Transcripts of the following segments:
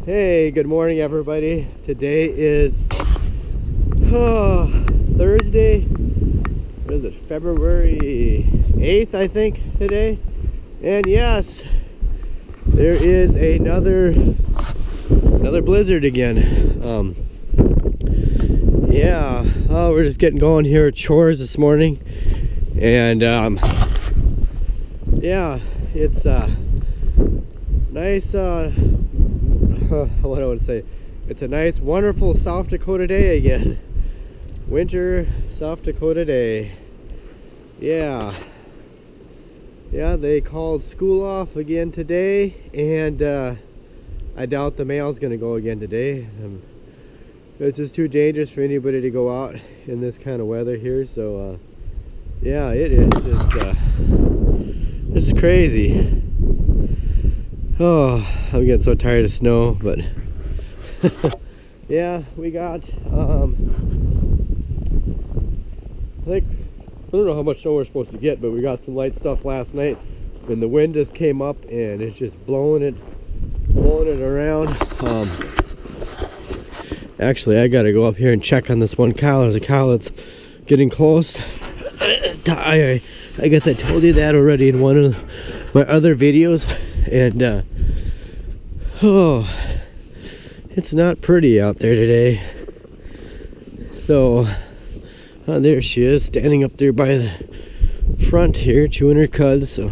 Hey, good morning everybody. Today is Thursday. What is it? February 8th, I think, today. And yes, there is another blizzard again. Yeah, we're just getting going here at chores this morning. And yeah, it's nice, what I would say, it's a nice, wonderful South Dakota day again. Winter South Dakota day. Yeah, they called school off again today, and I doubt the mail's gonna go again today. It's just too dangerous for anybody to go out in this kind of weather here. So yeah, it is just it's crazy. Oh, I'm getting so tired of snow, but yeah, we got I don't know how much snow we're supposed to get, but we got some light stuff last night, and the wind just came up and it's just blowing it around. Actually, I gotta go up here and check on this one cow. There's a cow that's getting close. I guess I told you that already in one of my other videos. And oh, it's not pretty out there today. So there she is, standing up there by the front here, chewing her cuds. So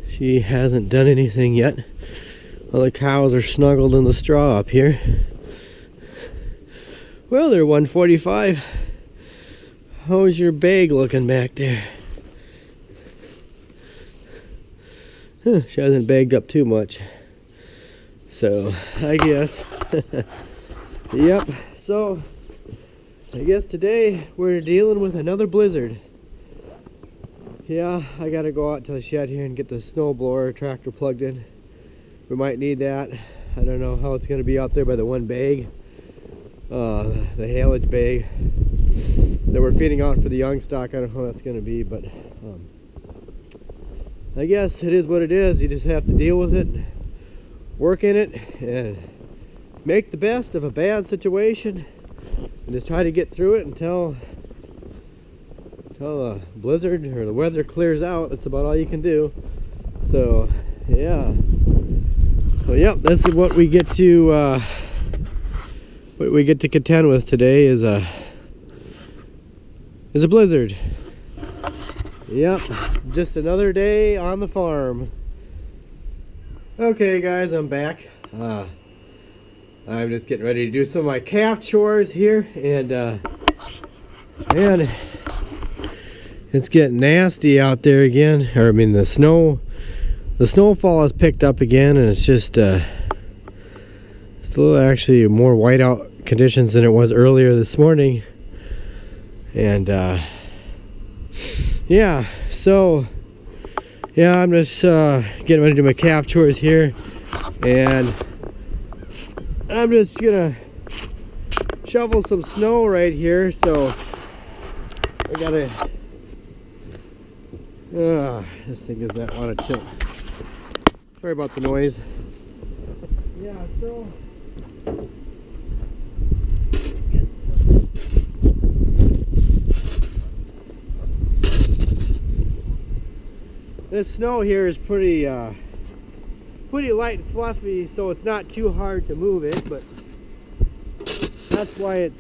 she hasn't done anything yet. All the cows are snuggled in the straw up here. Well, they're 145. How's your bag looking back there? Huh, she hasn't bagged up too much. So, I guess. Yep, so I guess today we're dealing with another blizzard. Yeah, I gotta go out to the shed here and get the snow blower tractor plugged in. We might need that. I don't know how it's gonna be out there by the one bag. The haylage bag that we're feeding out for the young stock. I don't know how that's gonna be, but I guess it is what it is. You just have to deal with it, work in it, and make the best of a bad situation, and just try to get through it until the blizzard or the weather clears out. That's about all you can do. So yeah. So yep, this is what we get to contend with today is a blizzard. Yep, just another day on the farm. Okay guys, I'm back. I'm just getting ready to do some of my calf chores here, and man, it's getting nasty out there again. Or I mean, the snowfall has picked up again, and it's just it's a little actually more whiteout conditions than it was earlier this morning. And yeah, so yeah, I'm just getting ready to do my calf chores here, and I'm just gonna shovel some snow right here. So I gotta this thing does not want to tilt. Sorry about the noise. Yeah, so this snow here is pretty light and fluffy, so it's not too hard to move it, but that's why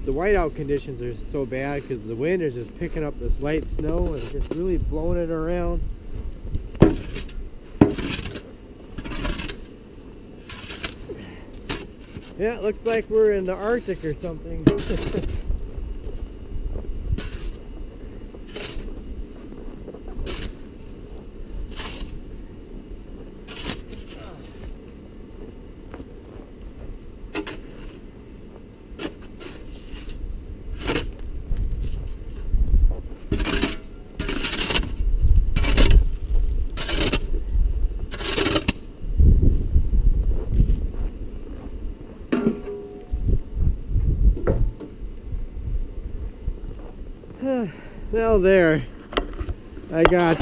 the whiteout conditions are so bad, because the wind is just picking up this light snow and just really blowing it around. Yeah, it looks like we're in the Arctic or something. Well, there I got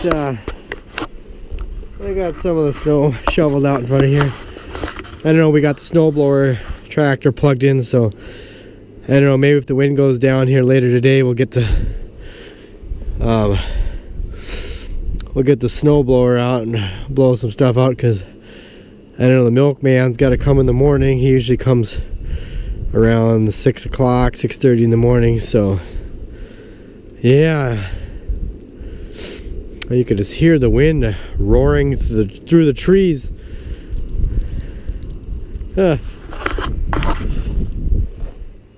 I got some of the snow shoveled out in front of here. I don't know, we got the snowblower tractor plugged in, so I don't know, maybe if the wind goes down here later today, we'll get the snowblower out and blow some stuff out, because I don't know, the milkman's got to come in the morning. He usually comes around 6 o'clock, 6:30 in the morning, so yeah. You could just hear the wind roaring through the trees.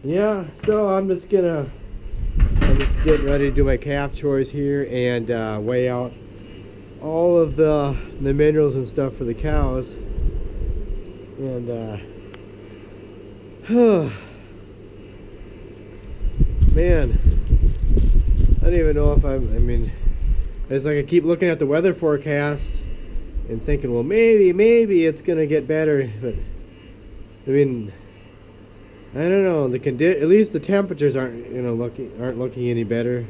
Yeah, so I'm just getting ready to do my calf chores here and weigh out all of the minerals and stuff for the cows. And man, I don't even know if I mean, it's like I keep looking at the weather forecast and thinking, well, maybe it's gonna get better, but I mean, I don't know. At least the temperatures aren't looking any better.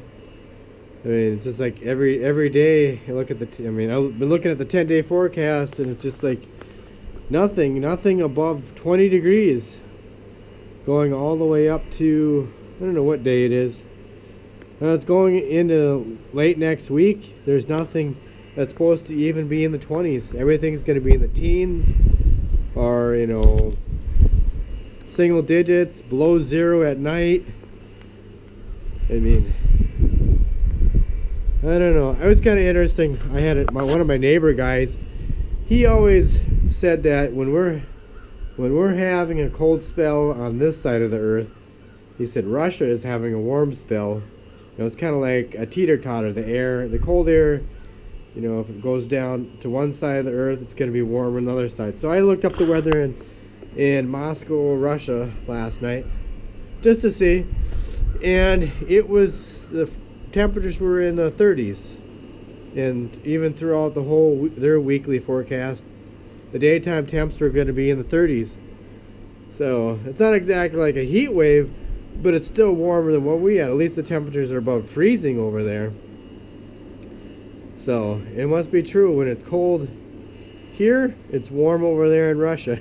I mean, it's just like every day I look at I've been looking at the 10-day forecast, and it's just like nothing above 20 degrees, going all the way up to, I don't know what day it is. It's going into late next week. There's nothing that's supposed to even be in the 20s. Everything's going to be in the teens, or single digits, below 0 at night. I mean, I don't know. It was kind of interesting. I had one of my neighbor guys. He always said that when we're having a cold spell on this side of the earth, he said Russia is having a warm spell. It's kind of like a teeter-totter. The cold air, if it goes down to one side of the earth, it's going to be warmer on the other side. So I looked up the weather in Moscow, Russia last night, just to see, and the temperatures were in the 30s, and even throughout their weekly forecast, the daytime temps were going to be in the 30s. So it's not exactly like a heat wave, but it's still warmer than what we had. At least the temperatures are above freezing over there. So it must be true. When it's cold here, it's warm over there in Russia.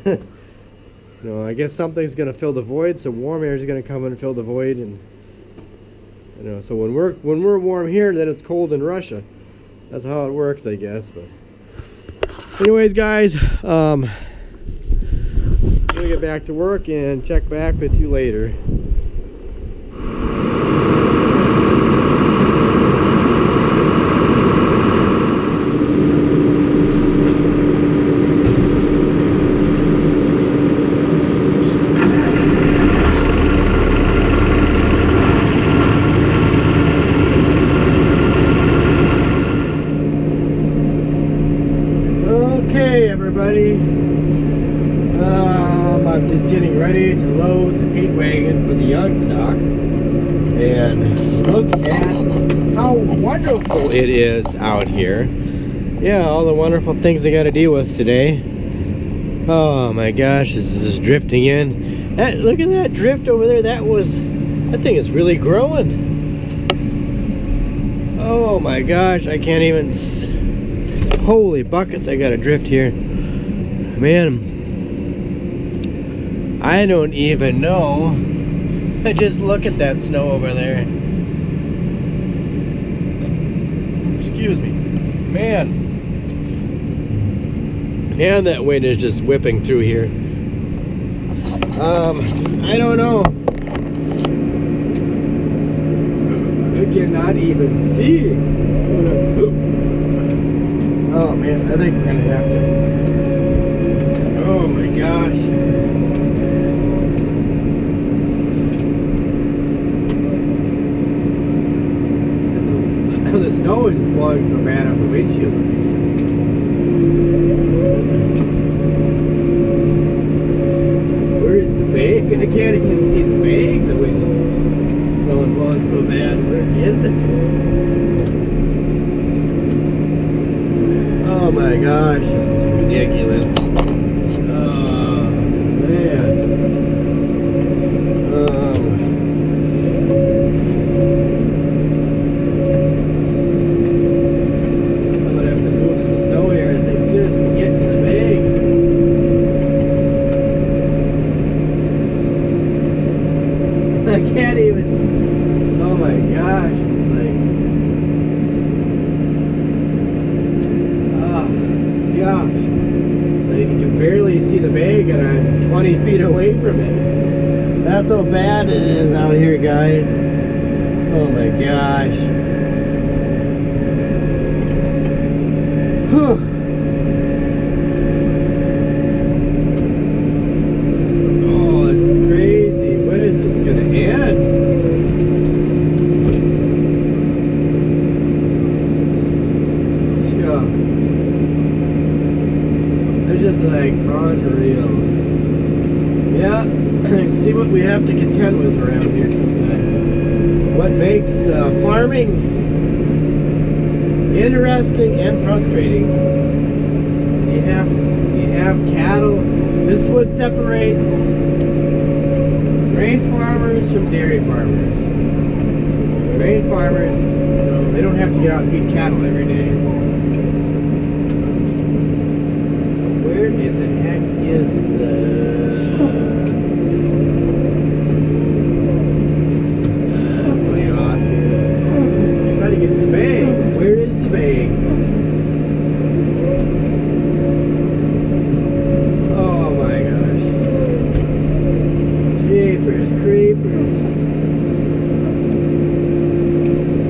I guess something's going to fill the void, so warm air is going to come in and fill the void, and so when we're warm here, then it's cold in Russia. That's how it works, I guess. But anyways, guys, I'm gonna get back to work and check back with you later. I'm just getting ready to load the feed wagon for the young stock, and look at how wonderful it is out here. Yeah, all the wonderful things I got to deal with today. Oh my gosh, this is drifting in. Look at that drift over there. That thing is really growing. Oh my gosh, I can't even. Holy buckets, I got a drift here. Man, I don't even know. Just look at that snow over there. Excuse me. Man, that wind is just whipping through here. I don't know. I cannot even see. Oh man, I think we're gonna have to. Oh my gosh. The snow is blowing so bad on the windshield. Where is the bag? I can't even see the bag. The wind, snow is blowing so bad. Where is it? Oh my gosh, this is ridiculous. Oh man. I'm gonna have to see the bag and I'm 20 feet away from it. That's how bad it is out here, guys. Oh my gosh. Whew. Oh, this is crazy. When is this gonna end? It's just like unreal. Yeah, see what we have to contend with around here sometimes. What makes farming interesting and frustrating. You have cattle. This is what separates grain farmers from dairy farmers. Grain farmers, you know, they don't have to get out and feed cattle every day. Where in the heck is the... way off here. Try to get to the bag. Where is the bag? Oh my gosh. Jeepers creepers.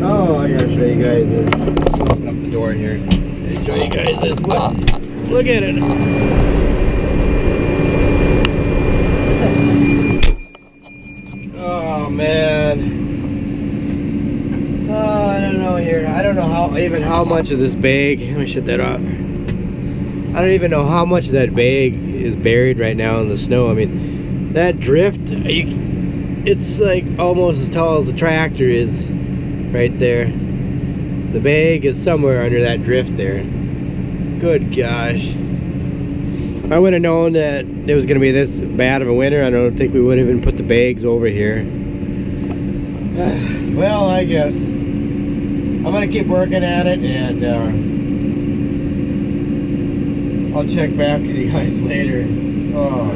Oh, I gotta show you guys this. Open up the door here and show you guys this. What? Look at it. Oh man. Oh, I don't know here. I don't know how much of this bag. Let me shut that off. I don't even know how much of that bag is buried right now in the snow. I mean, that drift, it's like almost as tall as the tractor is right there. The bag is somewhere under that drift there. Good gosh. If I would have known that it was going to be this bad of a winter, I don't think we would have even put the bags over here. Well, I guess I'm going to keep working at it, and I'll check back with you guys later. Oh.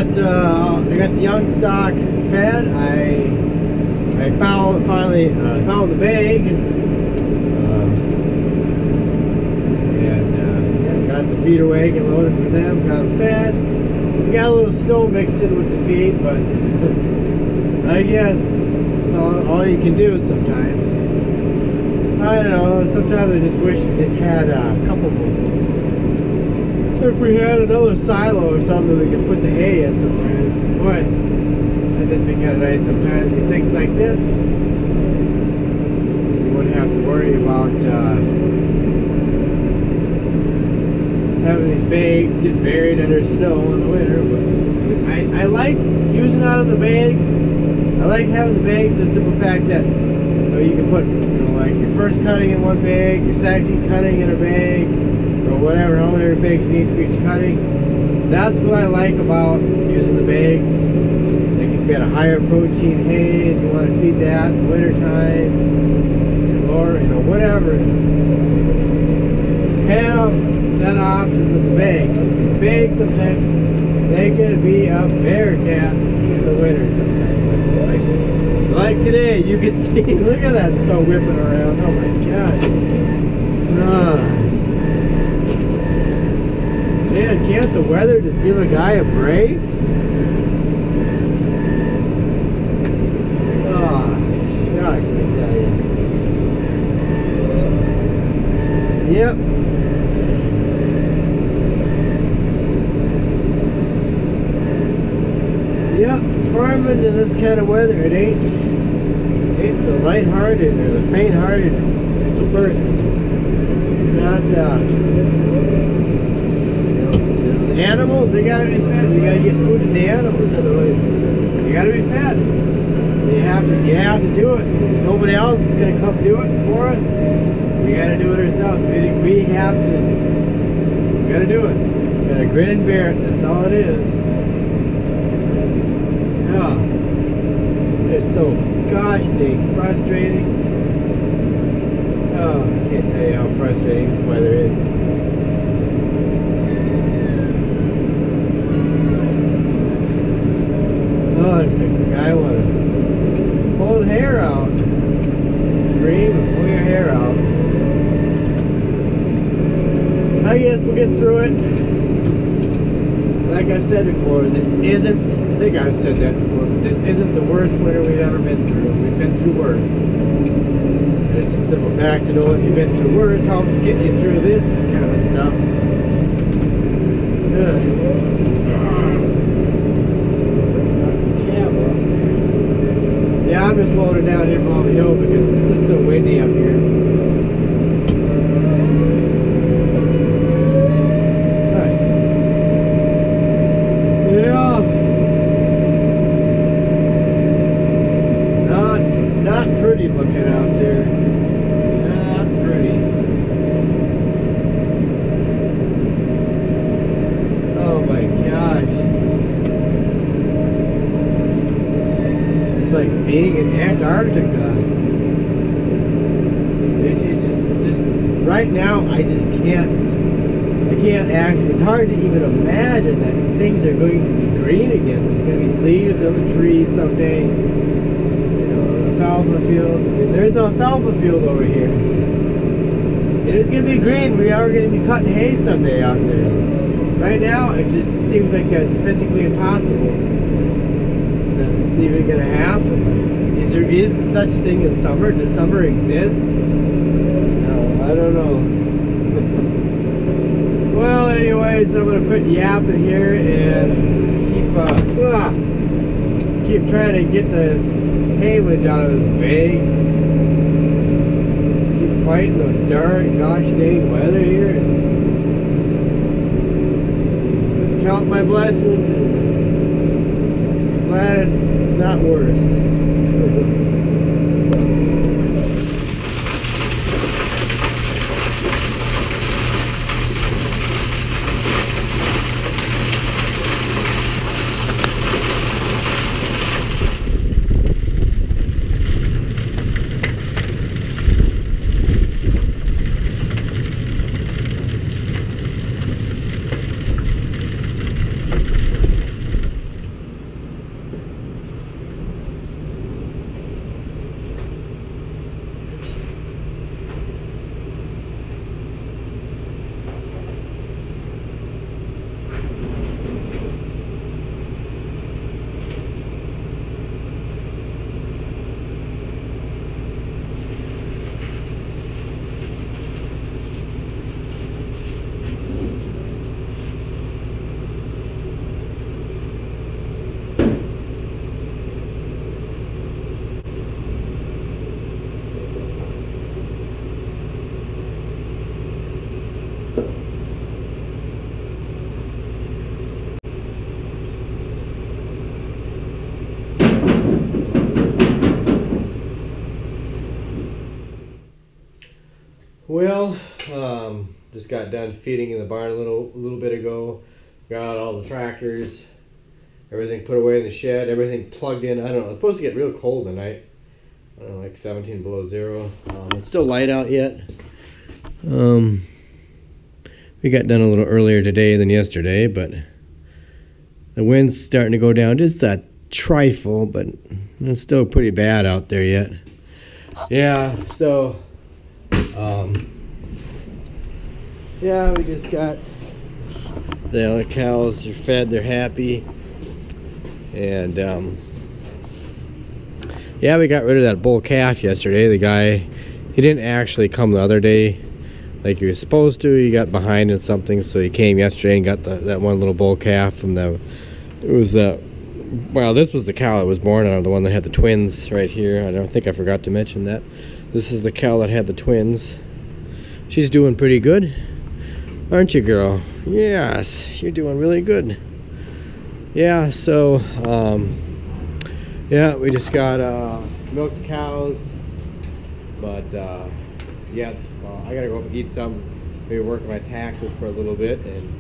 I got the young stock fed. I finally found the bag, and got the feeder wagon loaded for them. Got them fed. We got a little snow mixed in with the feed, but I guess it's all you can do sometimes. I don't know. Sometimes I just wish we just had a couple more. If we had another silo or something we could put the hay in sometimes. Boy, that'd just be kind of nice sometimes. And things like this, you wouldn't have to worry about having these bags get buried under snow in the winter. But I like using out of the bags. I like having the bags for the simple fact that you can put, like your first cutting in one bag, your second cutting in a bag, or whatever, how many bags you need for each cutting. That's what I like about using the bags. Like if you got a higher protein hay and you want to feed that in the wintertime, or whatever, have that option with the bag. These bags sometimes they can be a bear cat in the winter sometimes. Like today, you can see, look at that snow whipping around. Oh my gosh. Man, can't the weather just give a guy a break? Oh, shucks, I tell you. Yep. Yep, farming in this kind of weather, it ain't the lighthearted or the faint-hearted person. It's not, the animals, they gotta be fed. You gotta get food to the animals, otherwise you gotta be fed. You have to do it. Nobody else is gonna come do it for us. We gotta do it ourselves. We gotta do it. We gotta grin and bear it. That's all it is. Oh, it's so gosh dang frustrating. Oh, I can't tell you how frustrating this weather is. Oh, it looks like a guy want to pull his hair out. Scream and pull your hair out. I guess we'll get through it. Like I said before, this isn't, I think I've said that before, but this isn't the worst winter we've ever been through. We've been through worse. And it's a simple fact to know if you've been through worse helps get you through this kind of stuff. Yeah, I'm just loading down here below the hill because it's just so windy up here. Not pretty looking out there. Not pretty. Oh my gosh. It's like being in Antarctica. It's just right now I can't act. It's hard to even imagine that things are going to be green again. There's going to be leaves on the trees someday. Alfalfa field. And there's no alfalfa field over here. It is going to be green. We are going to be cutting hay someday out there. Right now, it just seems like it's physically impossible. It's even going to happen. Is such thing as summer? Does summer exist? No, I don't know. Well, anyways, I'm going to quit yapping here and keep trying to get this haylage out of this bag. Keep fighting the dark gosh dang weather here. Just count my blessings and glad it's not worse. just got done feeding in the barn a little bit ago. Got all the tractors, everything put away in the shed, everything plugged in. I don't know, it's supposed to get real cold tonight. I don't know, like 17 below zero. It's still light out yet. We got done a little earlier today than yesterday, but the wind's starting to go down just a trifle, but it's still pretty bad out there yet. Yeah, so yeah, we just got the cows are fed, they're happy, and yeah, we got rid of that bull calf yesterday. The guy, he didn't actually come the other day like he was supposed to. He got behind in something, so he came yesterday and got that one little bull calf from the, it was the, well, this was the cow that was born out of the one that had the twins right here. I don't think I forgot to mention that. This is the cow that had the twins. She's doing pretty good, aren't you, girl? Yes, you're doing really good. Yeah, so yeah, we just got milk the cows, but yeah, I gotta go up and eat some, maybe work on my taxes for a little bit, and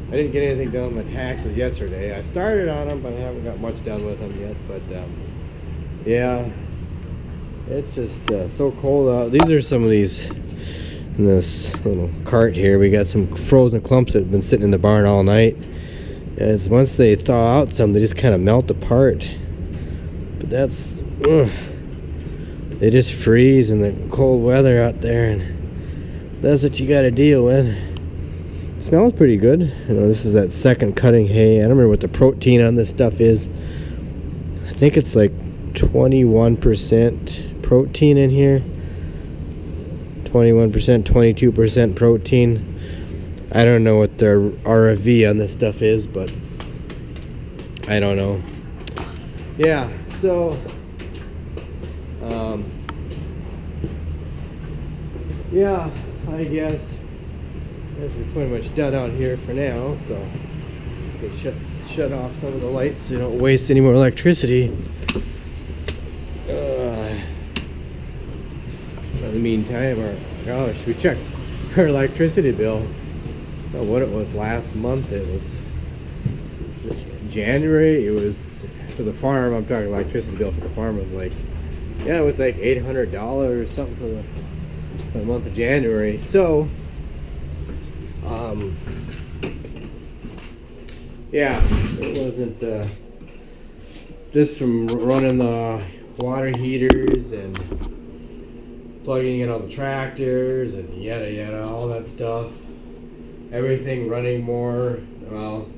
I didn't get anything done with my taxes yesterday. I started on them, but I haven't got much done with them yet. But yeah, it's just so cold out. These are some of these in this little cart here. We got some frozen clumps that have been sitting in the barn all night. As once they thaw out some, they just kind of melt apart. But that's, they just freeze in the cold weather out there, and that's what you got to deal with. It smells pretty good. You know, this is that second cutting hay. I don't remember what the protein on this stuff is. I think it's like 21% protein in here. 21%, 22% protein. I don't know what their RFV on this stuff is, but I don't know. Yeah, so yeah, I guess we're pretty much done out here for now, so we shut off some of the lights so you don't waste any more electricity. In the meantime, gosh, we checked our electricity bill. I don't know what it was last month. It was January. It was for the farm. I'm talking electricity bill for the farm was like, yeah, it was like $800 or something for the month of January. So yeah, it wasn't just from running the water heaters and plugging in all the tractors and yada yada, all that stuff, everything running more, well,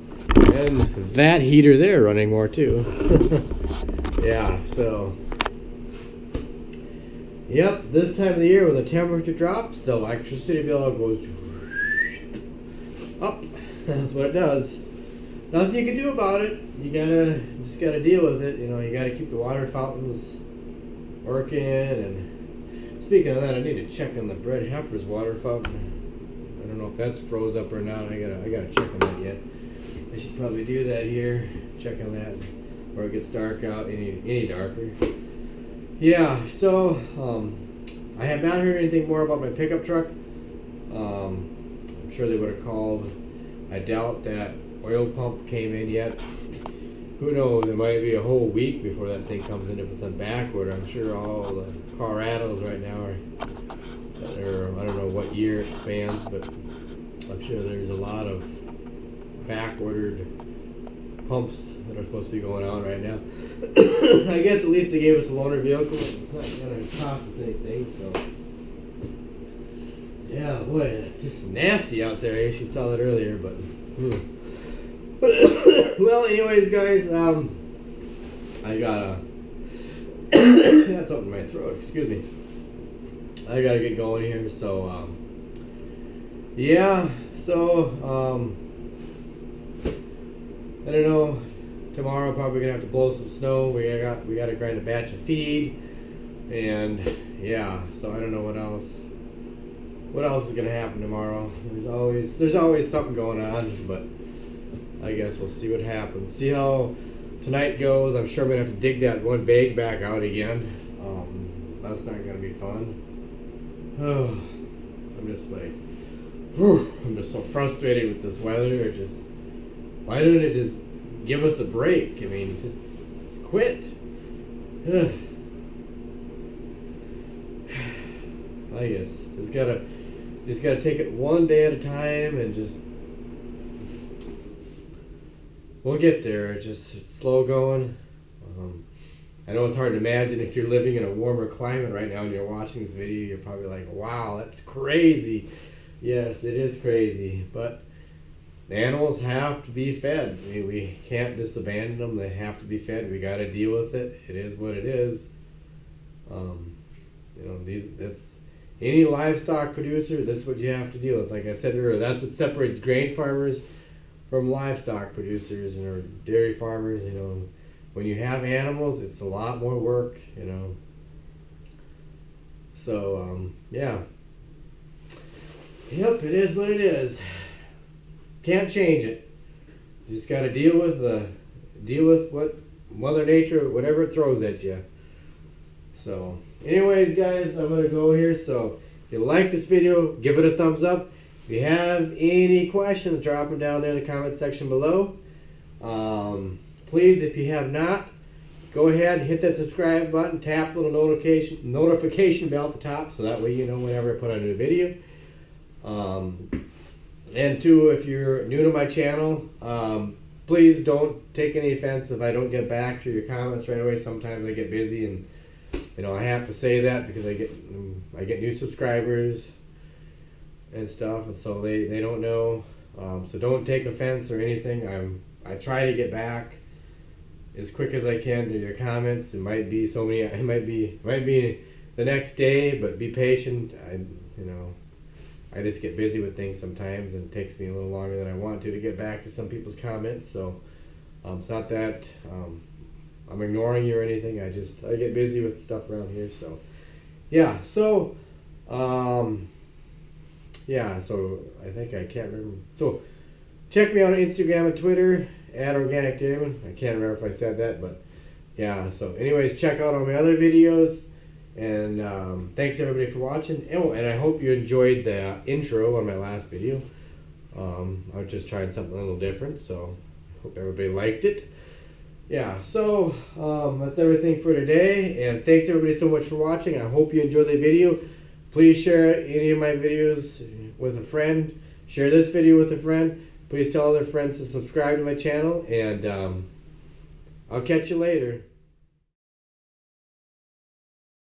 and that heater there running more too. Yeah, so yep, this time of the year when the temperature drops, the electricity bill goes up. That's what it does. Nothing you can do about it. You just gotta deal with it. You know, you gotta keep the water fountains working. And speaking of that, I need to check on the bred heifer's water fountain. I don't know if that's froze up or not. I gotta check on that yet. I should probably do that here. Check on that before it gets dark out, any darker. Yeah. So I have not heard anything more about my pickup truck. I'm sure they would have called. I doubt that oil pump came in yet. Who knows, it might be a whole week before that thing comes in if it's on back order. I'm sure all the Colorados right now are, I don't know what year it spans, but I'm sure there's a lot of back ordered pumps that are supposed to be going on right now. I guess at least they gave us a loaner vehicle. It's not going to cost us anything, so. Yeah, boy, it's just nasty out there. I guess you saw that earlier, but. Well, anyways, guys, I got that's something in my throat. Excuse me. I gotta get going here. So, yeah. So, I don't know. Tomorrow, probably gonna have to blow some snow. We gotta grind a batch of feed, and yeah. So I don't know what else. What else is gonna happen tomorrow? There's always something going on, but I guess we'll see what happens. See how tonight goes. I'm sure I'm gonna have to dig that one bag back out again. That's not gonna be fun. Oh, I'm just like I'm just so frustrated with this weather. Why don't it just give us a break? I mean, just quit. I guess just gotta take it one day at a time, and just we'll get there. It's slow going. I know it's hard to imagine if you're living in a warmer climate right now and you're watching this video. You're probably like, "Wow, that's crazy." Yes, it is crazy, but the animals have to be fed. I mean, we can't just abandon them. They have to be fed. We got to deal with it. It is what it is. You know, that's any livestock producer. That's what you have to deal with. Like I said earlier, that's what separates grain farmers from livestock producers and or dairy farmers. You know, when you have animals, it's a lot more work. You know. So yeah. Yep, it is what it is. Can't change it. You just got to deal with what Mother Nature, whatever it throws at you. So, anyways, guys, I'm gonna go here. So, if you like this video, give it a thumbs up. If you have any questions, drop them down there in the comment section below. Please, if you have not, go ahead and hit that subscribe button. Tap the little notification bell at the top, so that way you know whenever I put out a new video. And two, if you're new to my channel, please don't take any offense if I don't get back to your comments right away. Sometimes I get busy, and you know I have to say that because I get new subscribers and stuff, and so they don't know. So don't take offense or anything. I try to get back as quick as I can to your comments. It might be so many. It might be the next day, but be patient. I just get busy with things sometimes, and it takes me a little longer than I want to get back to some people's comments. So it's not that I'm ignoring you or anything. I get busy with stuff around here. So yeah. So yeah. So I think I can't remember. So check me out on Instagram and Twitter @OrganicDairyman. I can't remember if I said that, but yeah. So anyways, check out all my other videos. And thanks everybody for watching. Oh, and I hope you enjoyed the intro on my last video. I was just trying something a little different, so I hope everybody liked it. Yeah, so that's everything for today, and thanks everybody so much for watching. I hope you enjoyed the video. Please share any of my videos with a friend. Share this video with a friend. Please tell other friends to subscribe to my channel, and I'll catch you later.